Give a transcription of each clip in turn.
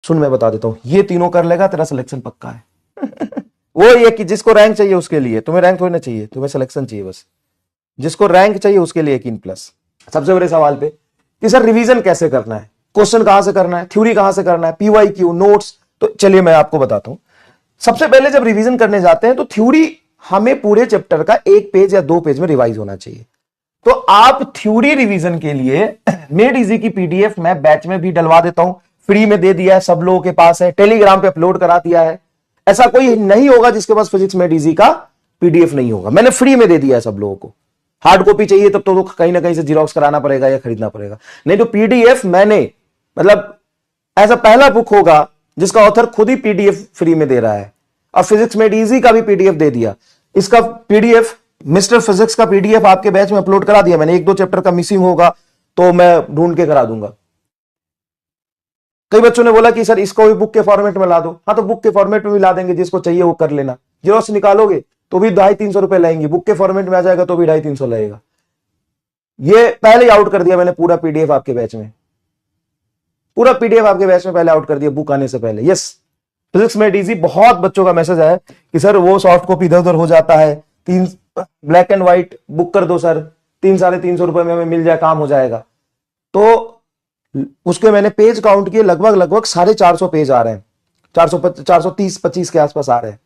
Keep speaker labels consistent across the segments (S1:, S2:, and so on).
S1: सुन मैं बता देता हूं, ये तीनों कर लेगा तेरा सिलेक्शन पक्का है। वो ये कि जिसको रैंक चाहिए उसके लिए, तुम्हें रैंक थोड़ी ना चाहिए, तुम्हें सिलेक्शन चाहिए बस। जिसको रैंक चाहिए उसके लिए 1 सबसे बड़े सवाल पे कि सर रिवीजन कैसे करना है, क्वेश्चन कहां से करना है, थ्योरी कहां से करना है, पीवाईक्यू नोट्स। तो चलिए मैं आपको बताता हूं। सबसे पहले जब रिवीजन करने जाते हैं तो थ्योरी हमें पूरे चैप्टर का 1 पेज या 2 पेज में रिवाइज होना चाहिए। तो आप थ्योरी रिवीजन के लिए मेड इजी की पीडीएफ मैं बैच में भी डलवा देता हूं, फ्री में दे दिया है, सब लोगों के पास है, टेलीग्राम पे अपलोड करा दिया है। ऐसा कोई नहीं होगा जिसके पास फिजिक्स मेड इजी का पीडीएफ नहीं होगा, मैंने फ्री में दे दिया है सब लोगों को। हार्ड कॉपी चाहिए तब तो कहीं ना कहीं से जीरोक्स कराना पड़ेगा या खरीदना पड़ेगा, नहीं तो पीडीएफ मैंने मतलब ऐसा पहला बुक होगा जिसका ऑथर खुद ही पीडीएफ फ्री में दे रहा है। और फिजिक्स मेड इजी का भी पीडीएफ दे दिया, इसका पीडीएफ मिस्टर फिजिक्स का पीडीएफ आपके बैच में अपलोड करा दिया मैंने। 1-2 चैप्टर का मिसिंग होगा तो मैं ढूंढ के करा दूंगा। कई बच्चों ने बोला कि सर इसको भी बुक के फॉर्मेट में ला दो, हाँ तो बुक के फॉर्मेट में भी ला देंगे, जिसको चाहिए वो कर लेना। जीरोक्स निकालोगे तो भी 250-300 रुपए लगेंगे, बुक के फॉर्मेट में आ जाएगा तो भी 250-300 लगेगा। ये पहले ही आउट कर दिया मैंने पूरा पीडीएफ आपके बैच में, पूरा पीडीएफ आपके बैच में पहले आउट कर दिया बुक आने से पहले। Yes, physics made easy. बहुत बच्चों का मैसेज आया कि सर वो सॉफ्ट कॉपी इधर उधर हो जाता है, 3 ब्लैक एंड व्हाइट बुक कर दो सर, 300-350 रुपए में हमें मिल जाए, काम हो जाएगा। तो उसके मैंने पेज काउंट किए, लगभग 450 पेज आ रहे हैं, 430-25 के आसपास आ रहे हैं।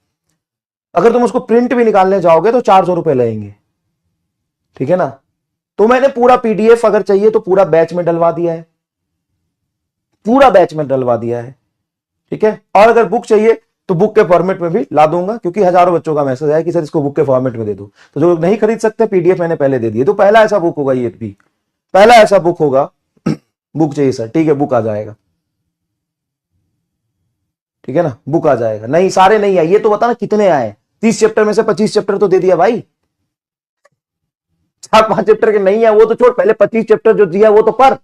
S1: अगर तुम उसको प्रिंट भी निकालने जाओगे तो 400 रुपए लगेंगे, ठीक है ना। तो मैंने पूरा पीडीएफ अगर चाहिए तो पूरा बैच में डलवा दिया है, पूरा बैच में डलवा दिया है, ठीक है। और अगर बुक चाहिए तो बुक के फॉर्मेट में भी ला दूंगा, क्योंकि हजारों बच्चों का मैसेज आया कि सर इसको बुक के फॉर्मेट में दे दो। तो जो नहीं खरीद सकते पीडीएफ मैंने पहले दे दिए, तो पहला ऐसा बुक होगा, ये भी पहला ऐसा बुक होगा। बुक चाहिए सर, ठीक है बुक आ जाएगा, ठीक है ना, बुक आ जाएगा। नहीं सारे नहीं आए, ये तो बता ना कितने आए। 30 चैप्टर में से 25 चैप्टर तो दे दिया भाई, 4-5 चैप्टर के नहीं है वो तो छोड़, पहले 25 चैप्टर जो दिया वो तो पढ़।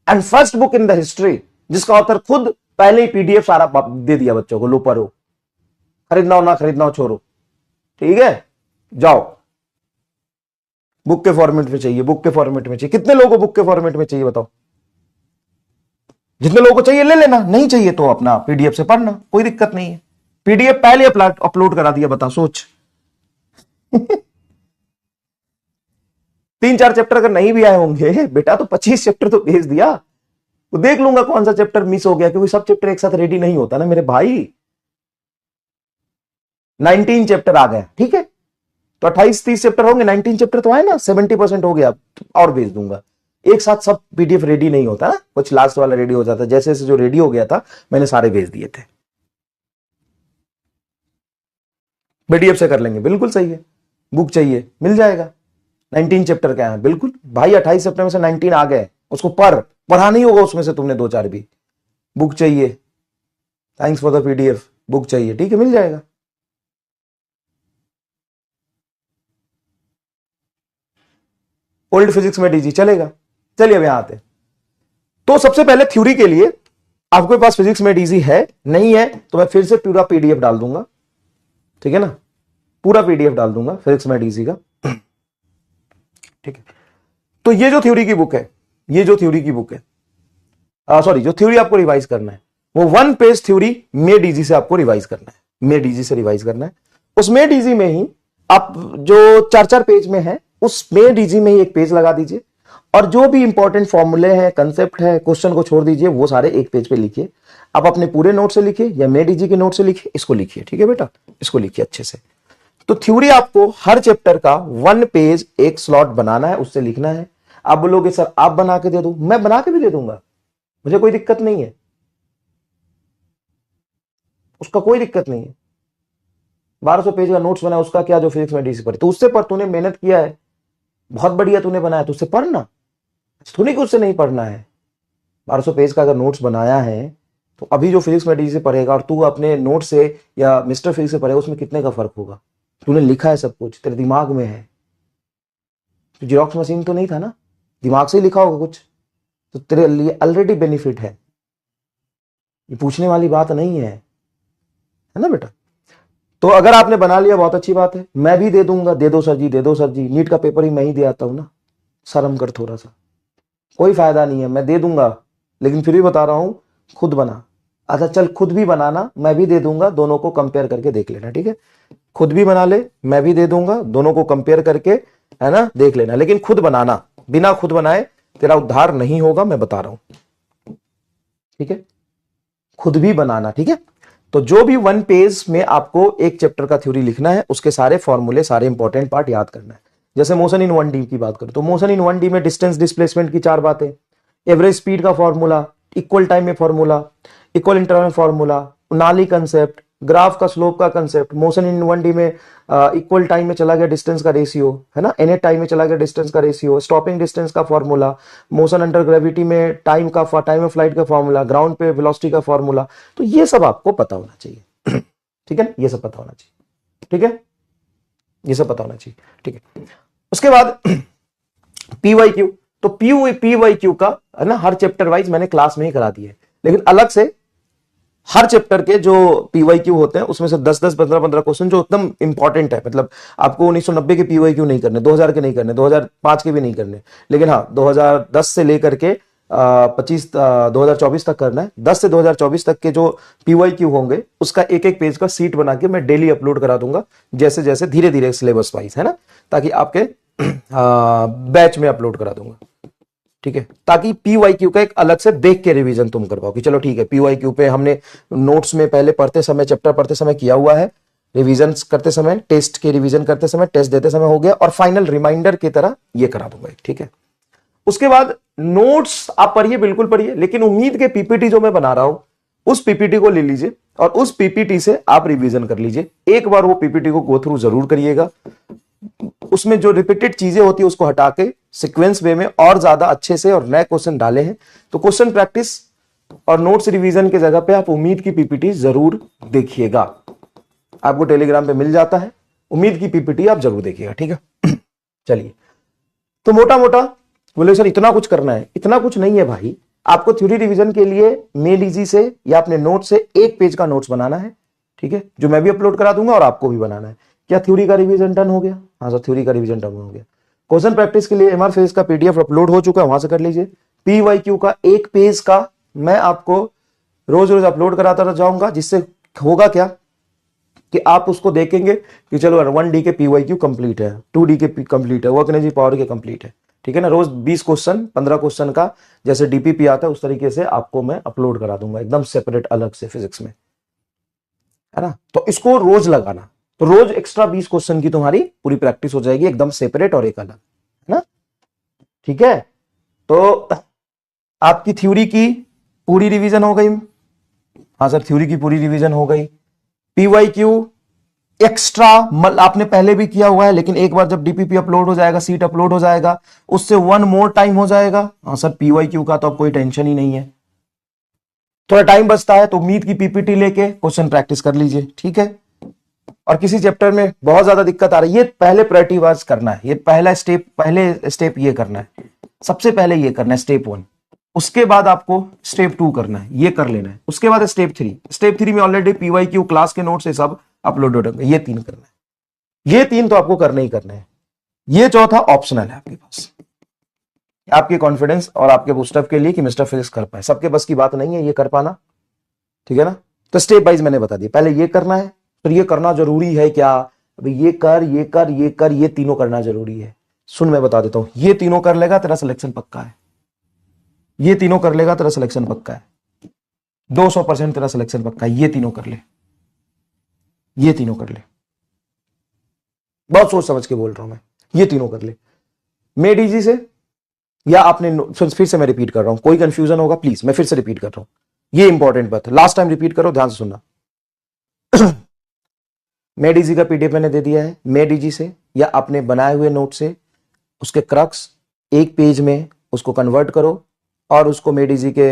S1: And first book in the history जिसका ऑथर खुद पहले ही पीडीएफ सारा दे दिया बच्चों को, लो पढ़ो, खरीदना हो ना खरीदना हो छोड़ो, ठीक है। जाओ, बुक के फॉर्मेट में चाहिए, बुक के फॉर्मेट में चाहिए। कितने लोगों को बुक के फॉर्मेट में चाहिए बताओ? जितने लोगों को चाहिए ले लेना, नहीं चाहिए तो अपना पीडीएफ से पढ़ना, कोई दिक्कत नहीं है। पीडीएफ पहले अपलोड करा दिया, बता सोच। 3-4 चैप्टर अगर नहीं भी आए होंगे बेटा तो 25 चैप्टर तो भेज दिया, तो देख लूंगा कौन सा चैप्टर मिस हो गया, क्योंकि सब चैप्टर एक साथ रेडी नहीं होता ना मेरे भाई। 19 चैप्टर आ गए, ठीक है, तो 28-30 चैप्टर होंगे, 19 चैप्टर तो आए ना, 70% हो गया, तो और भेज दूंगा। एक साथ सब पीडीएफ रेडी नहीं होता ना, कुछ लास्ट वाला रेडी हो जाता, जैसे जैसे जो रेडी हो गया था मैंने सारे भेज दिए थे। पीडीएफ से कर लेंगे, बिल्कुल सही है। बुक चाहिए मिल जाएगा, 19 चैप्टर क्या है, बिल्कुल भाई 28 चैप्टर में से 19 आ गए, उसको पढ़ा नहीं होगा उसमें से तुमने 2-4 भी। बुक चाहिए, thanks for the PDF, book चाहिए, ठीक है मिल जाएगा। ओल्ड फिजिक्स में डीजी चलेगा। चलिए अब यहां आते। तो सबसे पहले थ्योरी के लिए आपके पास फिजिक्स में डीजी है, नहीं है तो मैं फिर से पूरा पीडीएफ डाल दूंगा, ठीक है ना, पूरा पीडीएफ डाल दूंगा फिजिक्स में डीजी का, ठीक है। तो ये जो थ्योरी की बुक है, ये जो थ्योरी की बुक है, सॉरी जो थ्योरी आपको रिवाइज करना है वो 1 पेज थ्योरी मेड इजी से आपको रिवाइज करना है, मेड इजी से रिवाइज करना है। उस मेड इजी में ही आप जो 4-4 पेज में है उस मेड इजी में ही एक पेज लगा दीजिए, और जो भी इंपॉर्टेंट फॉर्मूले हैं, कंसेप्ट है, क्वेश्चन को छोड़ दीजिए, वो सारे एक पेज पे लिखिए। आप अपने पूरे नोट से लिखिए या मेड इजी के नोट से लिखिए, इसको लिखिए, ठीक है बेटा, इसको लिखिए अच्छे से। तो थ्योरी आपको हर चैप्टर का 1 पेज एक स्लॉट बनाना है, उससे लिखना है। आप बोलोगे सर आप बना के दे दो, मैं बना के भी दे दूंगा, मुझे कोई दिक्कत नहीं है, उसका कोई दिक्कत नहीं है। 1200 पेज का नोट्स बनाया, उसका क्या जो फिजिक्स में डीसी पढ़ी, तो उससे पढ़, तूने मेहनत किया है, बहुत बढ़िया तूने बनाया, तो उससे पढ़ना, थोड़ी कि उससे नहीं पढ़ना है। 1200 पेज का अगर नोट्स बनाया है तो अभी जो फिजिक्स में डीसी पढ़ेगा और तू अपने नोट से या मिस्टर फिजिक्स से पढ़ेगा, उसमें कितने का फर्क होगा। तूने लिखा है सब कुछ, तेरे दिमाग में है, तो जीरोक्स मशीन तो नहीं था ना, दिमाग से ही लिखा होगा कुछ, तो तेरे लिए ऑलरेडी बेनिफिट है, ये पूछने वाली बात नहीं है ना बेटा। तो अगर आपने बना लिया बहुत अच्छी बात है, मैं भी दे दूंगा, दे दो सर जी, दे दो सर जी, नीट का पेपर ही मैं ही दे आता हूं ना, शर्म कर थोड़ा सा, कोई फायदा नहीं है, मैं दे दूंगा, लेकिन फिर भी बता रहा हूं खुद बना। अच्छा चल खुद भी बनाना, मैं भी दे दूंगा, दोनों को कंपेयर करके देख लेना, ठीक है। खुद भी बना ले, मैं भी दे दूंगा, दोनों को कंपेयर करके, है ना, देख लेना। लेकिन खुद बनाना, बिना खुद बनाए तेरा उद्धार नहीं होगा, मैं बता रहा हूं, ठीक है। खुद भी बनाना, ठीक है। तो जो भी 1 पेज में आपको एक चैप्टर का थ्योरी लिखना है, उसके सारे फॉर्मूले, सारे इंपॉर्टेंट पार्ट याद करना है। जैसे मोशन इन 1D की बात करें तो मोशन इन 1D में डिस्टेंस डिस्प्लेसमेंट की 4 बातें, एवरेज स्पीड का फॉर्मूला, इक्वल टाइम में फॉर्मूला, इक्वल इंटरवल फॉर्मूला, नाली कंसेप्ट, ग्राफ का स्लोप का कंसेप्ट, मोशन इन 1D में इक्वल टाइम में चला गया डिस्टेंस का रेशियो, है ना, एन टाइम में चला गया डिस्टेंस का रेशियो, स्टॉपिंग डिस्टेंस का फॉर्मूला, मोशन अंडर ग्रेविटी में टाइम ऑफ फ्लाइट का फॉर्मूला, ग्राउंड पे वेलोसिटी का फॉर्मूला। तो ये सब आपको पता होना चाहिए, ठीक है, ये सब पता होना चाहिए, ठीक है, ये सब पता होना चाहिए, ठीक है। उसके बाद PYQ, तो PYQ का, है ना, हर चैप्टर वाइज मैंने क्लास में ही करा दिया है, लेकिन अलग से हर चैप्टर के जो PYQ होते हैं उसमें से 10-10, 15-15 क्वेश्चन जो एकदम इंपॉर्टेंट है, मतलब आपको 1990 के PYQ नहीं करने, 2000 के नहीं करने, 2005 के भी नहीं करने, लेकिन हाँ 2010 से लेकर के 2024 तक करना है। 10 से 2024 तक के जो PYQ होंगे उसका एक एक पेज का सीट बना के मैं डेली अपलोड करा दूंगा, जैसे जैसे धीरे धीरे सिलेबस वाइज, है ना, ताकि आपके बैच में अपलोड करा दूंगा, ठीक है, ताकि PYQ का एक अलग से देख के रिवीजन तुम कर पाओ कि चलो ठीक है, PYQ पे हमने नोट्स में पहले पढ़ते समय, चैप्टर पढ़ते समय किया हुआ है, रिवीजन करते समय, टेस्ट के रिवीजन करते समय, टेस्ट देते समय हो गया, और फाइनल रिमाइंडर की तरह ये करा दूंगा, ठीक है। उसके बाद नोट्स आप पढ़िए, बिल्कुल पढ़िए, लेकिन उम्मीद के PPT जो मैं बना रहा हूं उस PPT को ले लीजिए और उस PPT से आप रिवीजन कर लीजिए। एक बार वो PPT को गो थ्रू जरूर करिएगा, उसमें जो रिपीटेड चीजें होती है उसको हटा के सीक्वेंस वे में और ज्यादा अच्छे से और नए क्वेश्चन डाले हैं। तो क्वेश्चन प्रैक्टिस और नोट्स रिवीजन की जगह पे आप उम्मीद की PPT जरूर देखिएगा, आपको टेलीग्राम पे मिल जाता है, उम्मीद की PPT आप जरूर देखिएगा, ठीक है। चलिए, तो मोटा मोटा बोले सर इतना कुछ करना है, इतना कुछ नहीं है भाई। आपको थ्योरी रिवीजन के लिए मेल इजी से या अपने नोट से एक पेज का नोट्स बनाना है, ठीक है, जो मैं भी अपलोड करा दूंगा और आपको भी बनाना है। क्या थ्योरी का रिवीजन डन हो गया? हाँ सर, थ्योरी का रिवीजन डन हो गया। क्वेश्चन प्रैक्टिस के लिए MR फेज का PDF अपलोड हो चुका है, वहां से कर लीजिए। PYQ का एक पेज का मैं आपको रोज रोज अपलोड कराता जाऊंगा, जिससे होगा क्या कि आप उसको देखेंगे कि चलो 1D के PYQ कंप्लीट है, 2D के कंप्लीट है, वर्क एनर्जी पावर के कंप्लीट है, ठीक है ना। रोज 20 क्वेश्चन, 15 क्वेश्चन का जैसे DPP आता है उस तरीके से आपको मैं अपलोड करा दूंगा, एकदम सेपरेट अलग से फिजिक्स में, है ना। तो इसको रोज लगाना, तो रोज एक्स्ट्रा 20 क्वेश्चन की तुम्हारी पूरी प्रैक्टिस हो जाएगी, एकदम सेपरेट और एक अलग, है ना, ठीक है। तो आपकी थ्योरी की पूरी रिवीजन हो गई। हाँ सर, थ्योरी की पूरी रिवीजन हो गई। PYQ एक्स्ट्रा आपने पहले भी किया हुआ है, लेकिन एक बार जब DPP अपलोड हो जाएगा, सीट अपलोड हो जाएगा, उससे 1 मोर टाइम हो जाएगा। हाँ सर, PYQ का तो अब कोई टेंशन ही नहीं है, थोड़ा टाइम बचता है, तो उम्मीद की PPT लेके क्वेश्चन प्रैक्टिस कर लीजिए, ठीक है। और किसी चैप्टर में बहुत ज्यादा दिक्कत आ रही है, ये पहले प्रायोरिटी वाइज करना है, ये पहले स्टेप ये करना है, सबसे पहले ये करना है स्टेप 1। उसके बाद आपको स्टेप 2 करना है, ये कर लेना है। उसके बाद स्टेप 3, स्टेप 3 में ऑलरेडी PYQ क्लास के नोट्स से सब अपलोड हो जाएंगे। ये 3 करना है, ये 3 तो आपको करना ही करना है। ये चौथा ऑप्शनल है आपके पास, आपके कॉन्फिडेंस और आपके बूस्टअप के लिए कि मिस्टर फिजिक्स कर पाए। सबके बस की बात नहीं है ये कर पाना, ठीक है ना। तो स्टेप वाइज मैंने बता दिया, पहले ये करना है, फिर ये करना जरूरी है क्या, अभी ये कर, ये कर, ये कर, ये तीनों करना जरूरी है। सुन, मैं बता देता हूं, ये तीनों कर लेगा तेरा सिलेक्शन पक्का है, ये तीनों कर लेगा तेरा सिलेक्शन पक्का है, 200% तेरा सिलेक्शन पक्का है। ये तीनों कर ले, ये तीनों कर ले, बहुत सोच समझ के बोल रहा हूं मैं, ये तीनों कर ले। मेड इजी से या आपने, फिर से मैं रिपीट कर रहा हूं, कोई कंफ्यूजन होगा प्लीज, मैं फिर से रिपीट कर रहा हूं, ये इंपॉर्टेंट बात है, लास्ट टाइम रिपीट करो, ध्यान से सुनना। मेड इजी का PDF मैंने दे दिया है, मेड इजी से या अपने बनाए हुए नोट से उसके क्रक्स एक पेज में उसको कन्वर्ट करो और उसको मेड इजी के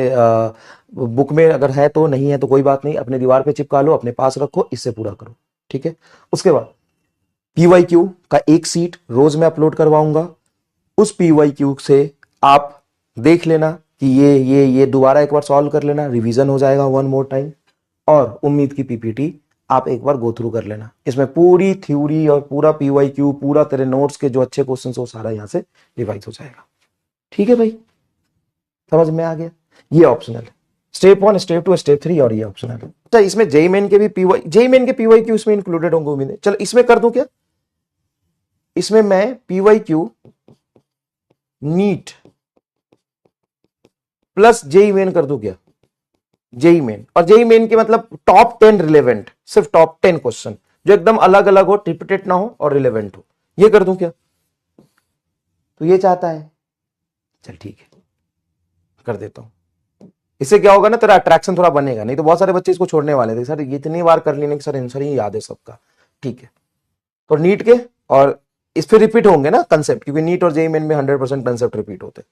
S1: बुक में अगर है तो, नहीं है तो कोई बात नहीं, अपने दीवार पे चिपका लो, अपने पास रखो, इससे पूरा करो, ठीक है। उसके बाद PYQ का एक सीट रोज मैं अपलोड करवाऊंगा, उस PYQ से आप देख लेना कि ये दोबारा एक बार सॉल्व कर लेना, रिवीजन हो जाएगा 1 मोर टाइम, और उम्मीद की PPT आप एक बार गो थ्रू कर लेना। इसमें पूरी थ्योरी और पूरा PYQ, पूरा तेरे नोट्स के जो अच्छे क्वेश्चन हो सारा यहां से रिवाइज हो जाएगा, ठीक है भाई, समझ में आ गया। ये ऑप्शनल है। स्टेप 1, स्टेप 2, स्टेप 3 और ये ऑप्शनल है। अच्छा, इसमें जेई मेन के भी पीवाई क्यू इसमें इंक्लूडेड होंगे उम्मीद है। चलो इसमें कर दूं क्या, इसमें मैं P Y Q NEET plus JEE Main कर दूं क्या, जेई मेन। और जेई मेन के मतलब टॉप 10 रिलेवेंट, सिर्फ टॉप 10 क्वेश्चन जो एकदम अलग अलग हो, रिपीटेड ना हो और रिलेवेंट हो, ये कर दूं क्या। तो ये चाहता है, चल ठीक है कर देता हूं। इससे क्या होगा ना, तेरा अट्रैक्शन थोड़ा बनेगा, नहीं तो बहुत सारे बच्चे इसको छोड़ने वाले थे, सर ये इतनी बार कर लेने कि सर आंसर ही याद है सबका। ठीक है, तो नीट के और इस पे रिपीट होंगे ना कंसेप्ट, क्योंकि नीट और जेई मेन में 100% कंसेप्ट रिपीट होते,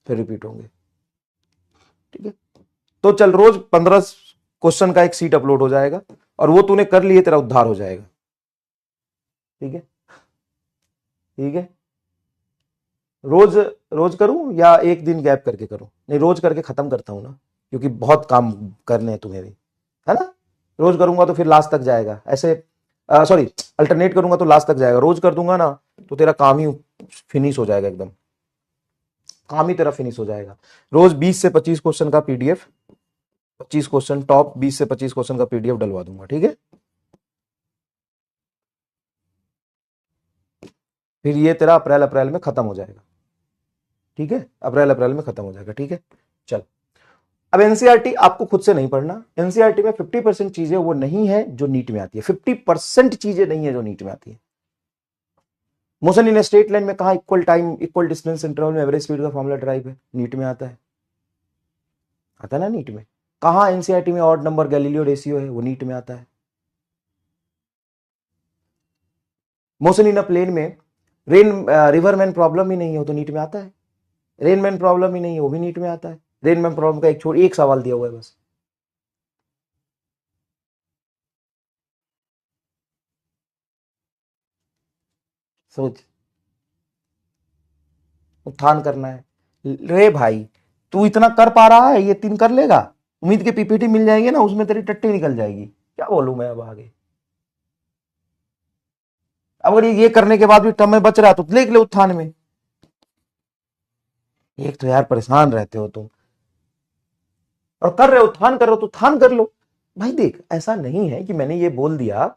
S1: फिर रिपीट होंगे। ठीक है, तो चल रोज 15 क्वेश्चन का एक सीट अपलोड हो जाएगा और वो तूने कर लिए, तेरा उद्धार हो जाएगा। ठीक है, ठीक है, रोज रोज करूं या एक दिन गैप करके करूं, नहीं रोज करके खत्म करता हूं ना, क्योंकि बहुत काम करने हैं तुम्हें भी, है ना। रोज करूंगा तो फिर लास्ट तक जाएगा, ऐसे सॉरी अल्टरनेट करूंगा तो लास्ट तक जाएगा, रोज कर दूंगा ना तो तेरा काम ही फिनिश हो जाएगा, एकदम काम ही तेरा फिनिश हो जाएगा। रोज 20 से 25 क्वेश्चन का पीडीएफ, 25 क्वेश्चन टॉप 20 से 25 क्वेश्चन का पीडीएफ डलवा दूंगा। ठीक है, फिर ये तेरा अप्रैल में खत्म हो जाएगा। ठीक है, अप्रैल में खत्म हो जाएगा। ठीक है, चल अब एनसीईआरटी आपको खुद से नहीं पढ़ना। एनसीईआरटी में 50% चीजें वो नहीं है जो नीट में आती है, 50% चीजें नहीं है जो नीट में आती है। मोशन इन स्ट्रेट लाइन में कहा equal time equal distance interval में एवरेज स्पीड का फॉर्मूला ड्राइव है, नीट में आता है, आता है ना नीट में। कहा एनसीईआरटी में ऑड नंबर गैलीलियो रेशियो है, वो नीट में आता है। मोशन इन अ प्लेन में रिवरमैन प्रॉब्लम ही नहीं हो तो नीट में आता है। रेनमैन प्रॉब्लम ही नहीं है, वो भी नीट में आता है। रेनमैन प्रॉब्लम का एक सवाल दिया हुआ है बस। सोच, उत्थान करना है रे भाई, तू इतना कर पा रहा है, ये 3 कर लेगा, उम्मीद के पीपीटी मिल जाएंगे ना, उसमें तेरी टट्टी निकल जाएगी। क्या बोलूं मैं अब आगे, अगर ये करने के बाद भी समय बच रहा तो देख ले उत्थान में। एक तो यार परेशान रहते हो तुम, और कर रहे हो उत्थान कर रहे हो तो उत्थान कर लो भाई। देख ऐसा नहीं है कि मैंने ये बोल दिया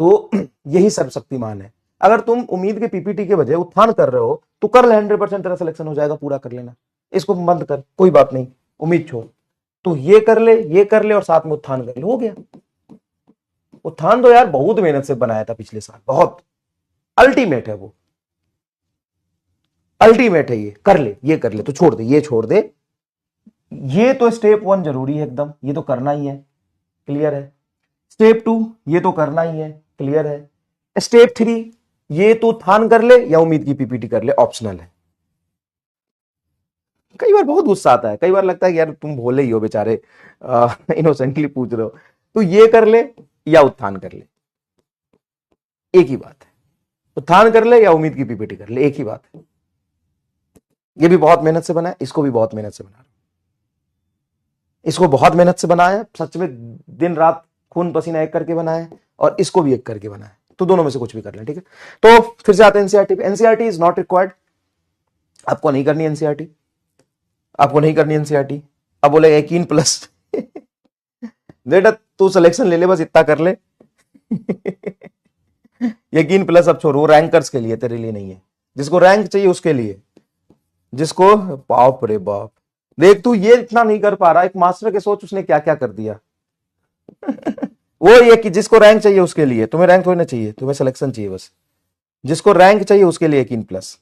S1: तो यही सर्वशक्तिमान है। अगर तुम उम्मीद के पीपीटी के बजाय उत्थान कर रहे हो तो कर ले, 100% तेरा सिलेक्शन हो जाएगा, पूरा कर लेना, इसको बंद कर, कोई बात नहीं, उम्मीद छोड़। तो ये कर ले, ये कर ले और साथ में उत्थान कर ले, हो गया। उत्थान तो यार बहुत मेहनत से बनाया था पिछले साल, बहुत अल्टीमेट है वो, अल्टीमेट है, ये कर ले, ये कर ले, तो छोड़ दे, ये छोड़ दे। ये तो स्टेप 1 जरूरी है एकदम, ये तो करना ही है, क्लियर है। स्टेप 2 ये तो करना ही है, क्लियर है। स्टेप 3 ये तो उत्थान कर ले या उम्मीद की पीपीटी कर ले, ऑप्शनल है। कई बार बहुत गुस्सा आता है, कई बार लगता है कि यार तुम भोले ही हो बेचारे, इनोसेंटली पूछ रहे हो। तो ये कर ले या उत्थान कर ले, एक ही बात है। उत्थान कर ले या उम्मीद की पीपीटी कर ले, एक ही बात है। ये भी बहुत मेहनत से बना है, इसको भी बहुत मेहनत से बना रहा, इसको बहुत मेहनत से बनाया, सच में दिन रात खून पसीना एक करके बनाया, और इसको भी एक करके बनाया, तो दोनों में से कुछ भी कर लें। ठीक है, तो फिर से आते हैं एनसीईआरटी पे। एनसीईआरटी इज नॉट रिक्वायर्ड, आपको नहीं करनी एनसीईआरटी, आपको नहीं करनी एनसीईआरटी। अब बोले यकीन प्लस बेटा तू सिलेक्शन ले ले, बस इतना कर ले यकीन प्लस अब छोड़, वो रैंकर्स के लिए, तेरे लिए नहीं है। जिसको रैंक चाहिए उसके लिए, जिसको बाप रे बाप, देख तू ये इतना नहीं कर पा रहा, एक मास्टर के सोच उसने क्या क्या कर दिया वो ये कि जिसको रैंक चाहिए उसके लिए, तुम्हें रैंक थोड़ी ना चाहिए, तुम्हें सिलेक्शन चाहिए बस। जिसको रैंक चाहिए उसके लिए यकीन प्लस,